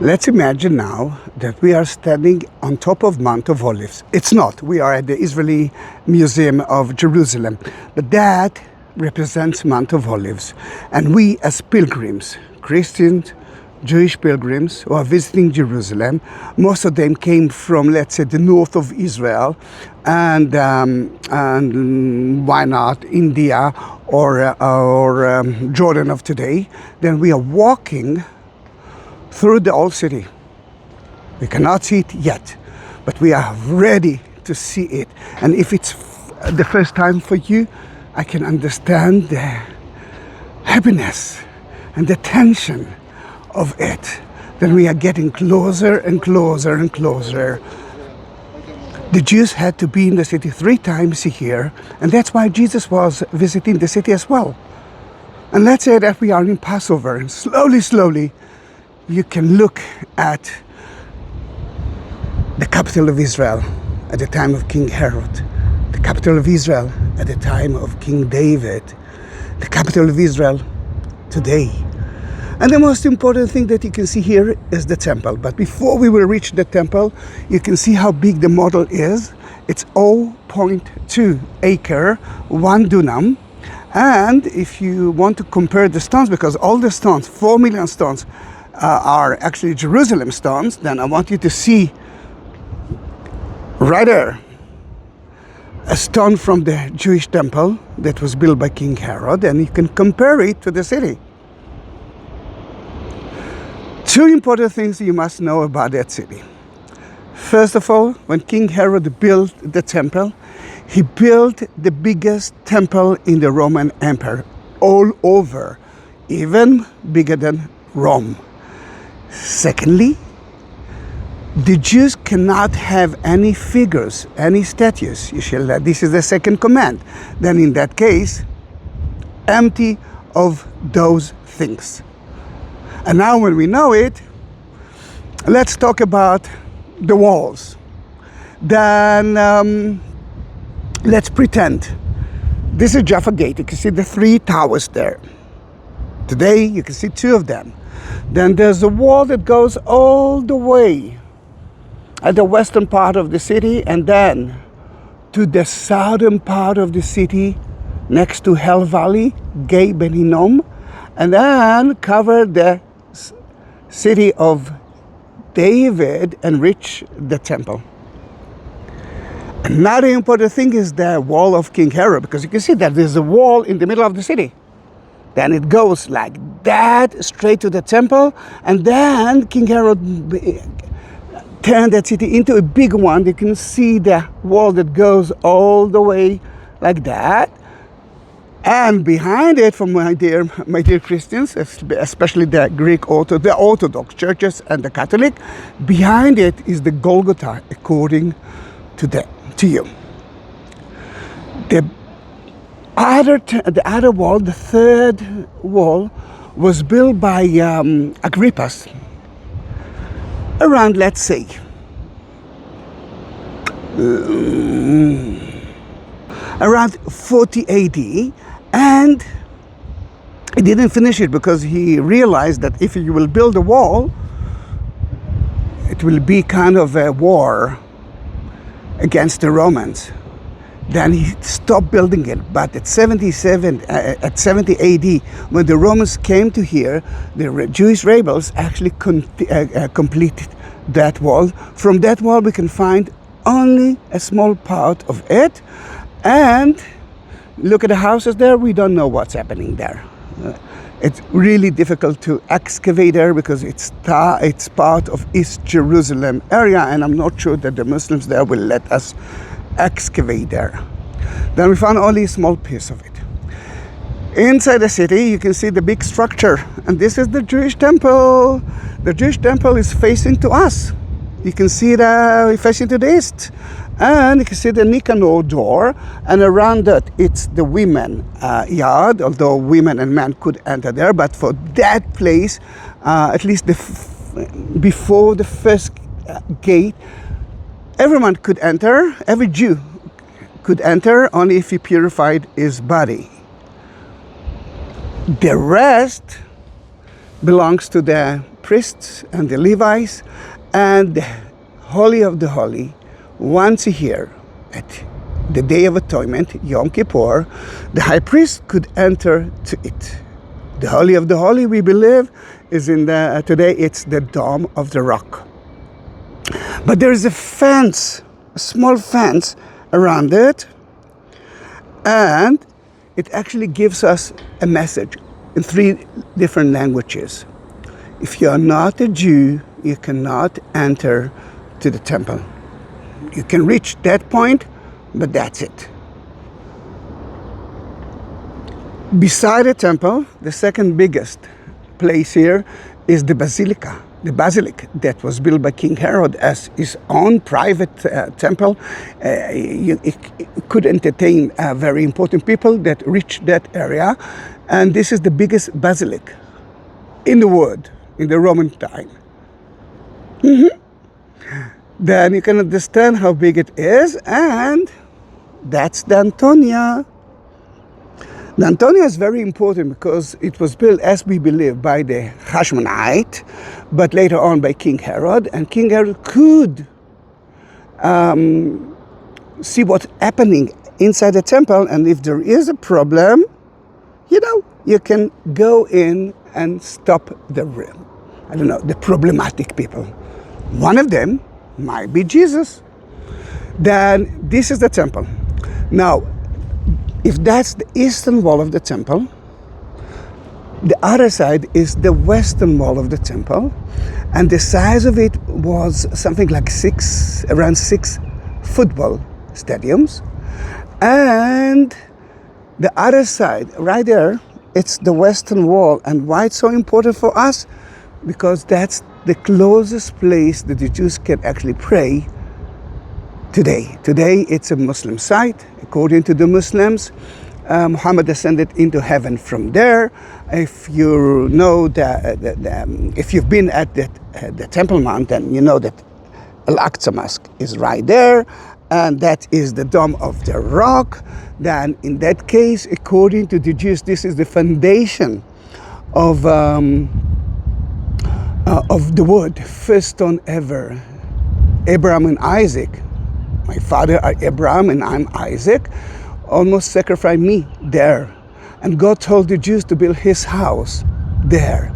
Let's imagine now that we are standing on top of Mount of Olives. It's not. We are at the Israeli Museum of Jerusalem. But that represents Mount of Olives. And we as pilgrims, Christians, Jewish pilgrims who are visiting Jerusalem, most of them came from, let's say, the north of Israel and why not India or Jordan of today. Then we are walking through the old city. We cannot see it yet, but we are ready to see it. And if it's the first time for you, I can understand the happiness and the tension of it. Then we are getting closer and closer and closer. The Jews had to be in the city 3 times a year, and that's why Jesus was visiting the city as well. And let's say that we are in Passover, and slowly, you can look at the capital of Israel at the time of King Herod, the capital of Israel at the time of King David, the capital of Israel today. And the most important thing that you can see here is the temple. But before we will reach the temple, you can see how big the model is. It's 0.2 acre, 1 dunam. And if you want to compare the stones, because all the stones, 4 million stones, are actually Jerusalem stones, then I want you to see right there a stone from the Jewish temple that was built by King Herod, and you can compare it to the city. 2 important things you must know about that city. First of all, when King Herod built the temple, he built the biggest temple in the Roman Empire all over, even bigger than Rome. Secondly, the Jews cannot have any figures, any statues. This is the second command. Then in that case, empty of those things. And now when we know it, let's talk about the walls. Then let's pretend this is Jaffa Gate. You can see the 3 towers there. Today you can see 2 of them. Then there's a wall that goes all the way at the western part of the city, and then to the southern part of the city next to Hell Valley, Gay Ben Hinnom, and then cover the city of David and reach the temple. Another important thing is the wall of King Herod, because you can see that there's a wall in the middle of the city. Then it goes like that straight to the temple, and then King Herod turned that city into a big one. You can see the wall that goes all the way like that. And behind it, for my dear Christians, especially the Greek the Orthodox churches and the Catholic, behind it is the Golgotha, according to you. The other wall, the third wall, was built by Agrippas around, let's say, around 40 AD, and he didn't finish it because he realized that if you will build a wall, it will be kind of a war against the Romans. Then he stopped building it. But at 70 AD, when the Romans came to here, the Jewish rebels actually completed that wall. From that wall, we can find only a small part of it. And look at the houses there. We don't know what's happening there. It's really difficult to excavate there because it's part of East Jerusalem area, and I'm not sure that the Muslims there will let us excavate there. Then we found only a small piece of it. Inside the city, you can see the big structure, and this is the Jewish temple. The Jewish temple is facing to us. You can see that facing to the east, and you can see the Nicanor door, and around that it's the women yard, although women and men could enter there. But for that place, at least before the first gate, everyone could enter, every Jew could enter, only if he purified his body. The rest belongs to the priests and the Levites, and the Holy of the Holy, once a year, at the Day of Atonement, Yom Kippur, the high priest could enter to it. The Holy of the Holy, we believe, is today it's the Dome of the Rock. But there is a fence, a small fence around it, and it actually gives us a message in 3 different languages. If you are not a Jew, you cannot enter to the temple. You can reach that point, but that's it. Beside the temple, the second biggest place here is the basilica. The basilica that was built by King Herod as his own private temple. It could entertain very important people that reached that area. And this is the biggest basilica in the world, in the Roman time. Then you can understand how big it is, and that's the Antonia. The Antonia is very important because it was built, as we believe, by the Hashmonite, but later on by King Herod. And King Herod could see what's happening inside the temple, and if there is a problem, you can go in and stop the problematic people. One of them might be Jesus. Then this is the temple. Now, if that's the eastern wall of the temple, the other side is the western wall of the temple, and the size of it was something like around 6 football stadiums. And the other side, right there, it's the western wall. And why it's so important for us? Because that's the closest place that the Jews can actually pray today. Today it's a Muslim site. According to the Muslims, Muhammad ascended into heaven from there. If you know if you've been at the Temple Mount, then you know that Al-Aqsa Mosque is right there, and that is the Dome of the Rock. Then in that case, according to the Jews, this is the foundation of the word, first stone ever, Abraham and Isaac. My father are Abraham and I'm Isaac, almost sacrificed me there. And God told the Jews to build his house there.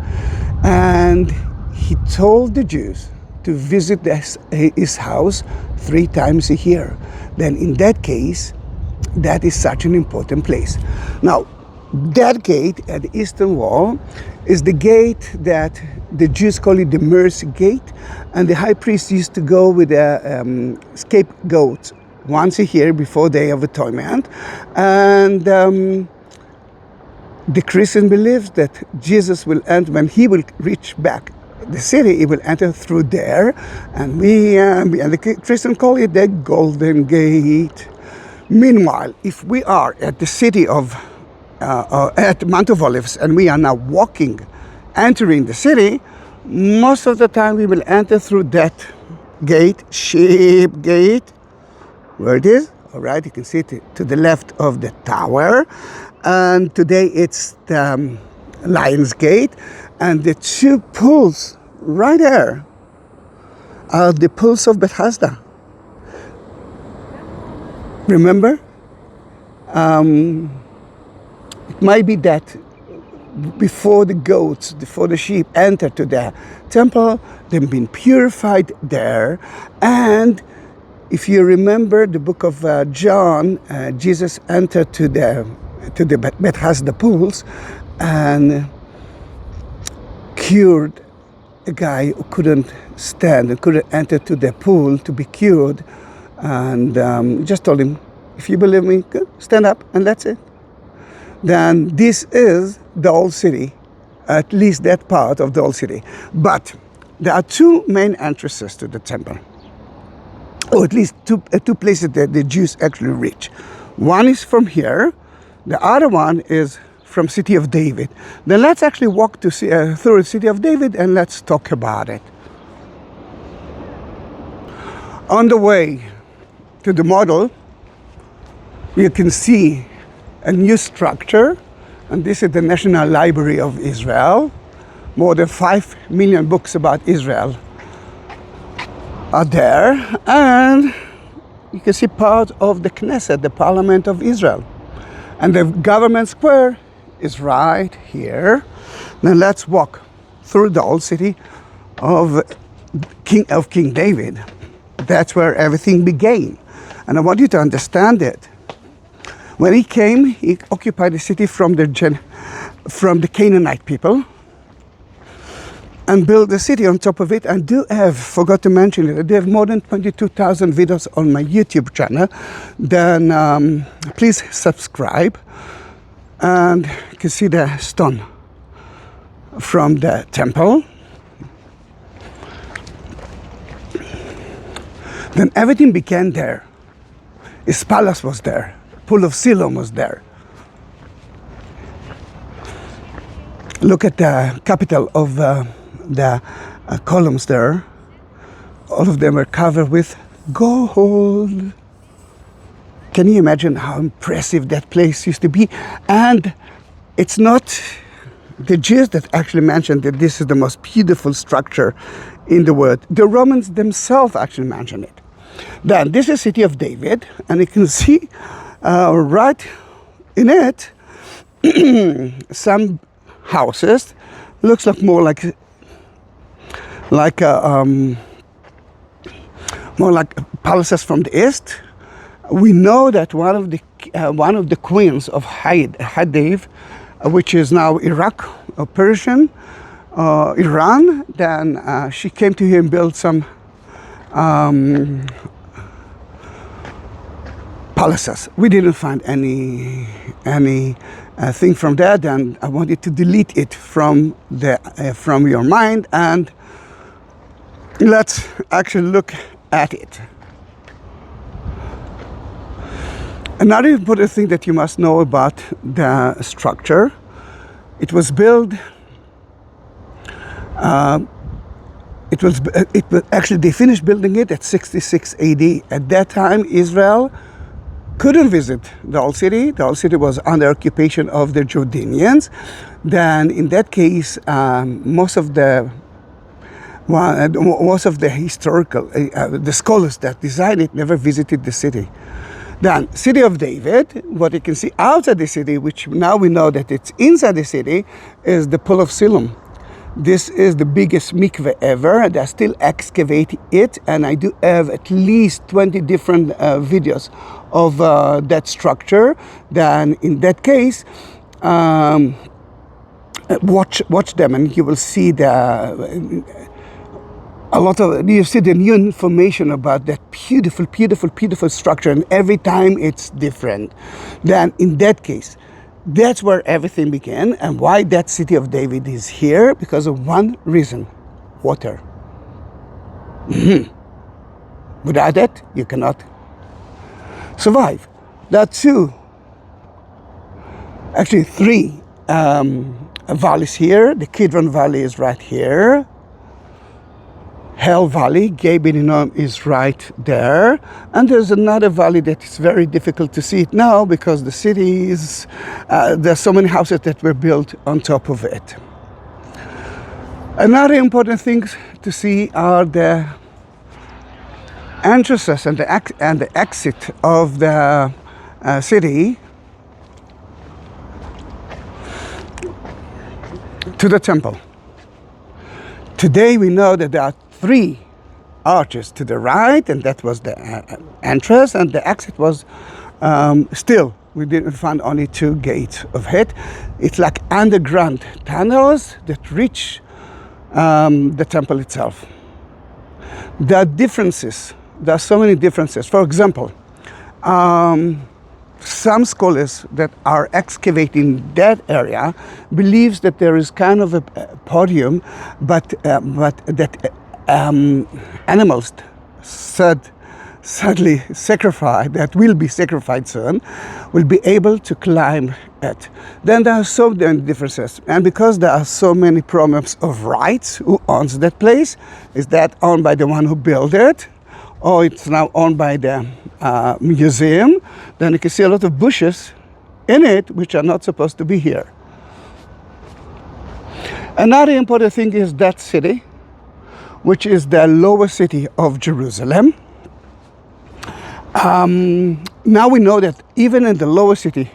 And he told the Jews to visit his house 3 times a year. Then in that case, that is such an important place. Now, that gate at the eastern wall is the gate that the Jews call it the mercy gate, and the high priest used to go with a scapegoat once a year before Day of Atonement. And the Christian believes that Jesus will enter, when he will reach back the city, he will enter through there, and and the Christian call it the Golden Gate. Meanwhile, if we are at the city of at Mount of Olives, and we are now entering the city, most of the time we will enter through that gate, Sheep Gate, where it is. All right, you can see it to the left of the tower, and today it's the Lion's Gate, and the 2 pools right there are the pools of Bethesda. Remember? It might be that before the sheep enter to the temple, they've been purified there. And if you remember the book of John, Jesus entered to the Bethesda pools and cured a guy who couldn't stand and couldn't enter to the pool to be cured. And just told him, if you believe me, good, stand up, and that's it. Then this is the old city, at least that part of the old city. But there are 2 main entrances to the temple, or at least two places that the Jews actually reach. One is from here, the other one is from City of David. Then let's actually walk through the City of David, and let's talk about it. On the way to the model, you can see a new structure, and this is the National Library of Israel. More than 5 million books about Israel are there, and you can see part of the Knesset, the Parliament of Israel. And the government square is right here. Now let's walk through the old city of King David. That's where everything began. And I want you to understand it. When he came, he occupied the city from the Canaanite people and built the city on top of it. And forgot to mention it, I do have more than 22,000 videos on my YouTube channel. Then please subscribe. And you can see the stone from the temple. Then everything began there. His palace was there. Pool of Siloam was there. Look at the capital of the columns there. All of them are covered with gold. Can you imagine how impressive that place used to be? And it's not the Jews that actually mentioned that this is the most beautiful structure in the world. The Romans themselves actually mentioned it. Then this is the city of David, and you can see right in it some houses. Looks like more like palaces from the east. We know that one of the queens of Hadav, which is now Iraq or Persian, Iran, then she came to here and built some palaces. We didn't find any thing from that, and I wanted to delete it from your mind, and let's actually look at it. Another important thing that you must know about the structure, it was built. Actually, they finished building it at 66 AD. At that time, Israel couldn't visit the old city. The old city was under occupation of the Jordanians. Then, in that case, most of the historical the scholars that designed it never visited the city. Then, city of David, what you can see outside the city, which now we know that it's inside the city, is the Pool of Siloam. This is the biggest mikveh ever. They're still excavating it, and I do have at least 20 different videos of that structure. Then, in that case, watch them, and you will see you see the new information about that beautiful structure, and every time it's different. Then, in that case, that's where everything began, and why that city of David is here, because of one reason: water. Without that, you cannot survive. There are three valleys here. The Kidron Valley is right here. Hell Valley, Gabin is right there, and there's another valley that is very difficult to see it now because the city is, there's so many houses that were built on top of it. Another important thing to see are the entrances and the exit of the city to the temple. Today we know that there are 3 arches to the right, and that was the entrance, and the exit was still, we didn't find only 2 gates of it. It's like underground tunnels that reach the temple itself. There are differences. There are so many differences. For example, some scholars that are excavating that area believes that there is kind of a podium, but that animals sadly sacrificed, that will be sacrificed soon, will be able to climb it. Then there are so many differences, and because there are so many problems of rights, who owns that place? Is that owned by the one who built it, or it's now owned by the museum? Then you can see a lot of bushes in it which are not supposed to be here. Another important thing is that city, which is the lower city of Jerusalem. Now we know that even in the lower city,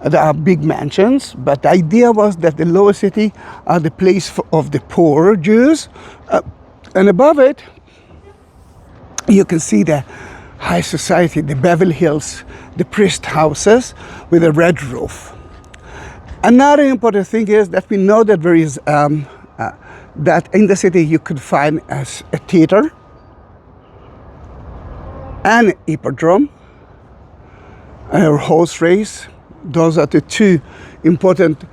there are big mansions, but the idea was that the lower city are the place of the poor Jews. And above it, you can see the high society, the Beverly Hills, the priest houses with a red roof. Another important thing is that we know that there is, that in the city you could find a theater, an hippodrome, a horse race. Those are the two important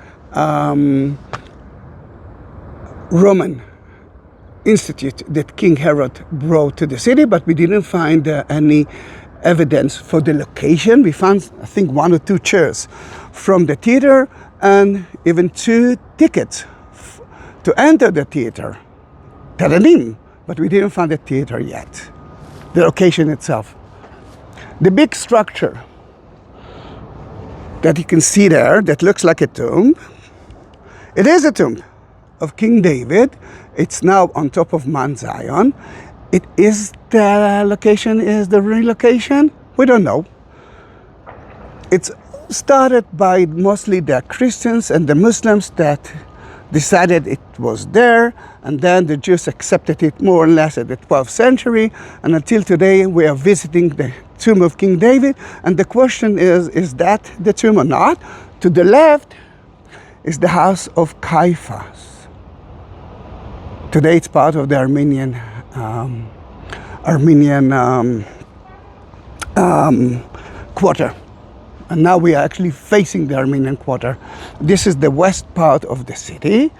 Roman institutes that King Herod brought to the city, but we didn't find any evidence for the location. We found, I think, 1 or 2 chairs from the theater and even 2 tickets to enter the theater, Teranim, but we didn't find the theater yet, the location itself. The big structure that you can see there that looks like a tomb, it is a tomb of King David. It's now on top of Mount Zion. It is the location, is the relocation? We don't know. It's started by mostly the Christians and the Muslims that decided it was there, and then the Jews accepted it more or less at the 12th century, and until today we are visiting the tomb of King David, and the question is that the tomb or not? To the left is the house of Caiaphas. Today it's part of the Armenian quarter. And now we are actually facing the Armenian quarter. This is the west part of the city.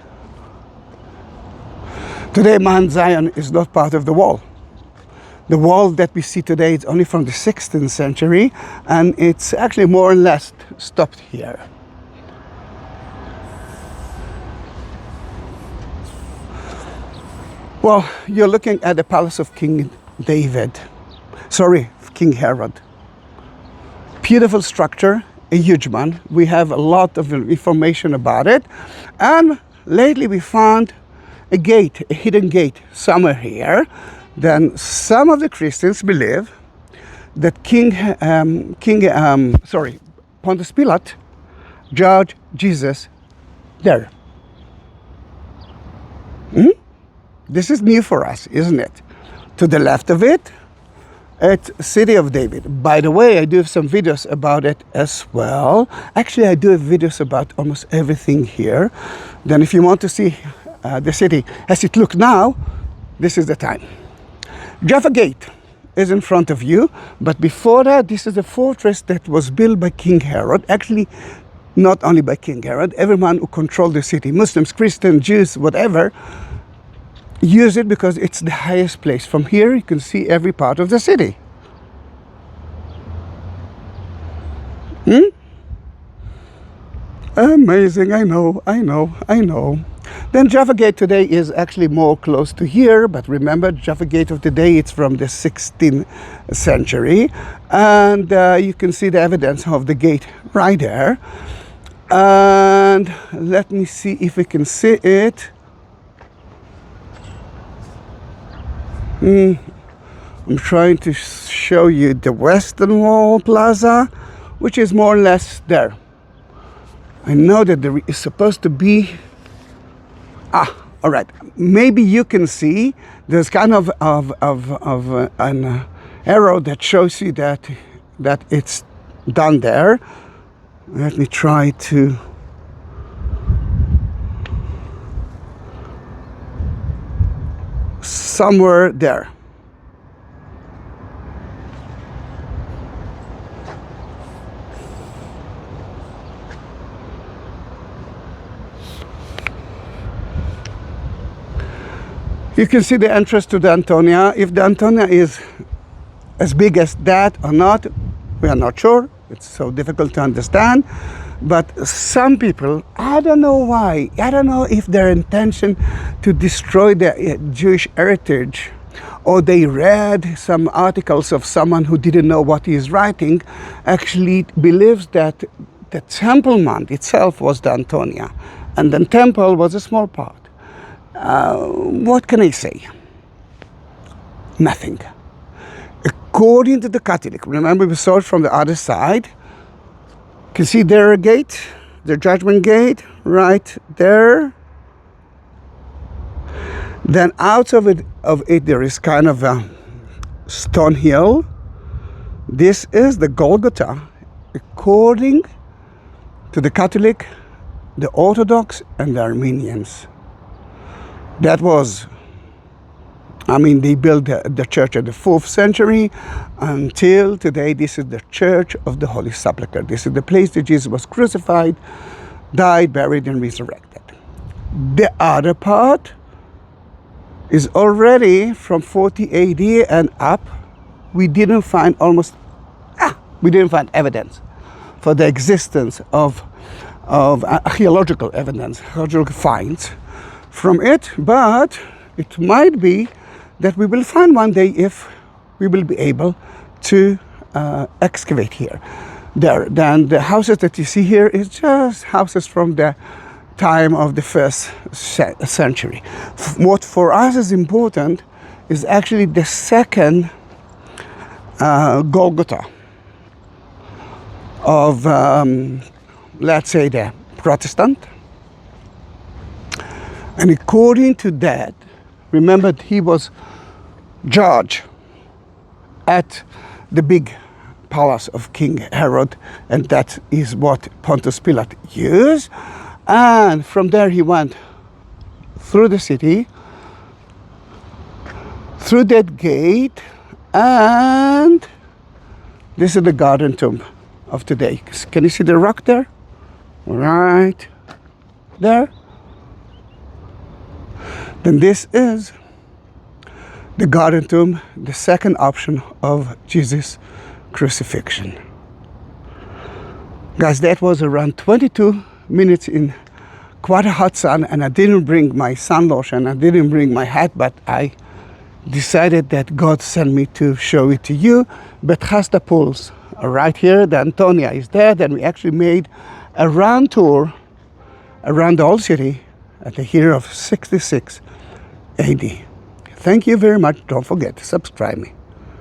Today Mount Zion is not part of the wall. The wall that we see today is only from the 16th century, and it's actually more or less stopped here. Well, you're looking at the palace of King David. Sorry, King Herod. Beautiful structure, a huge one. We have a lot of information about it. And lately we found a gate, a hidden gate somewhere here. Then some of the Christians believe that Pontius Pilate judged Jesus there. This is new for us, isn't it? To the left of it, it's City of David. By the way, I do have some videos about it as well. Actually, I do have videos about almost everything here. Then if you want to see the city as it looks now, this is the time. Jaffa Gate is in front of you, but before that, this is a fortress that was built by King Herod. Actually, not only by King Herod, everyone who controlled the city, Muslims, Christians, Jews, whatever, use it because it's the highest place. From here you can see every part of the city. Amazing, I know. Then Jaffa Gate today is actually more close to here, but remember, Jaffa Gate of today, it's from the 16th century, and you can see the evidence of the gate right there. And let me see if we can see it. I'm trying to show you the Western Wall Plaza, which is more or less there. I know that there is supposed to be... all right. Maybe you can see there's kind of an arrow that shows you that it's done there. Let me try to... somewhere there. You can see the entrance to the Antonia. If the Antonia is as big as that or not, we are not sure. It's so difficult to understand. But some people, I don't know why, I don't know if their intention to destroy the Jewish heritage, or they read some articles of someone who didn't know what he is writing, actually believes that the Temple Mount itself was the Antonia. and then temple was a small part. What can I say? Nothing. According to the Catholic, remember we saw it from the other side. You can see there a gate, the judgment gate, right there. Then out of it there is kind of a stone hill. This is the Golgotha, according to the Catholic, the Orthodox, and the Armenians. That was, they built the church in the 4th century. Until today, this is the Church of the Holy Sepulchre. This is the place that Jesus was crucified, died, buried, and resurrected. The other part is already from 40 AD and up. We didn't find evidence for the existence of archaeological evidence, archaeological finds from it, but it might be that we will find one day if we will be able to excavate here. Then the houses that you see here is just houses from the time of the 1st century. What for us is important is actually the second Golgotha of, let's say, the Protestant. And according to that, remember he was judge at the big palace of King Herod, and that is what Pontius Pilate used. And from there he went through the city, through that gate, and this is the garden tomb of today. Can you see the rock there? Right there. Then this is the garden tomb, the second option of Jesus' crucifixion. Guys, that was around 22 minutes in quite a hot sun, and I didn't bring my sun lotion, I didn't bring my hat, but I decided that God sent me to show it to you. Bethesda pools are right here, the Antonia is there. Then we actually made a round tour around the whole city at the year of 66 AD. Thank you very much. Don't forget to subscribe me.